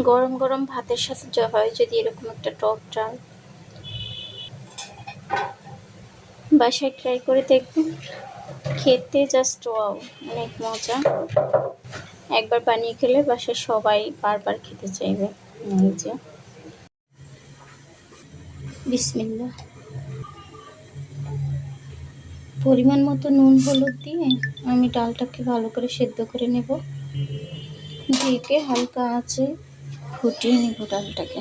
গরম গরম ভাতের সাথে হয় যদি এরকম একটা টক ডাল, বাসায় ট্রাই করে দেখবেন। খেতে জাস্ট ওয়াও, অনেক মজা। একবার বানিয়ে খেলে বাসায় সবাই বারবার খেতে চাইবে। এই যে বিসমিল্লাহ। পরিমাণ মতো নুন হলুদ দিয়ে আমি ডালটাকে ভালো করে সেদ্ধ করে নেব। ঢেকে হালকা আঁচে ফুটিয়ে নেব ডালটাকে।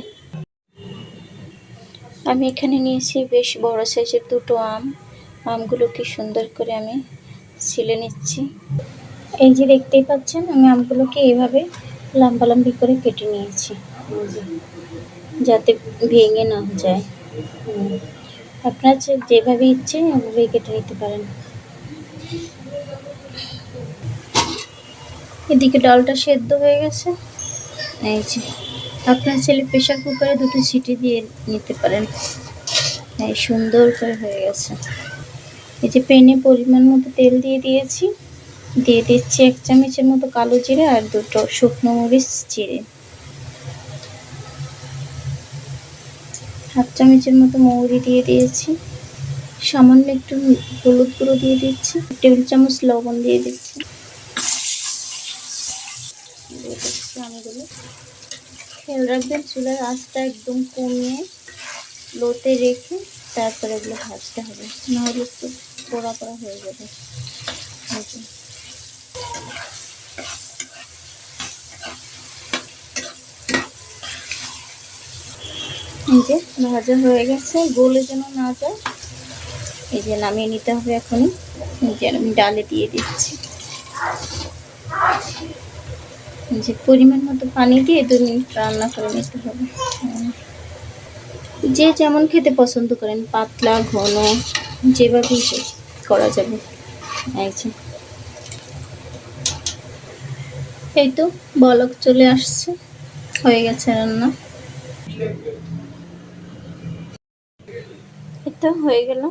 আমি এখানে নিয়েছি বেশ বড় সাইজের দুটো আম। আমগুলোকে সুন্দর করে আমি ছিলে নিচ্ছি। এই যে দেখতেই পাচ্ছেন, আমি আমগুলোকে এইভাবে লম্বালম্বি করে কেটে নিয়েছি, যাতে ভেঙে না যায়। আপনার যেভাবে ইচ্ছে এভাবেই কেটে নিতে পারেন। এদিকে ডালটা সেদ্ধ হয়ে গেছে। এই যে আপনার ছেলে প্রেশার কুকারে দুটো সিটি দিয়ে নিতে পারেন। এই সুন্দর করে হয়ে গেছে। এই যে প্যানে পরিমাণ মতো তেল দিয়ে দিয়েছি। দিয়ে দিচ্ছি 1 চামচের মতো কালো জিরে আর দুটো শুকনো মরিচ চিড়ে। 1/2 চামচের মতো মৌরি দিয়ে দিয়েছি। সামান্য একটু হলুদ গুঁড়ো দিয়ে দিচ্ছি। 1 টেবিল চামচ লবণ দিয়ে দিচ্ছি। আমগুলো খেয়াল রাখবেন, চুলার আঁচটা একদম কমিয়ে লোতে রেখে তারপরে এগুলো ভাজতে হবে, নাহলে একটু পোড়া পোড়া হয়ে যাবে। এই যে ভাজা হয়ে গেছে, গলে যেন না যায়। এই যে নামিয়ে নিতে হবে এখনই। এই যে আমি ডালে দিয়ে দিচ্ছি। যে পরিমাণ মতো পানি দিয়ে 2 মিনিট রান্না করে নিতে হবে। যে যেমন খেতে পছন্দ করেন, পাতলা ঘন যেভাবেই করা যাবে। এই তো বলক চলে আসছে, হয়ে গেছে রান্না। এটা হয়ে গেল।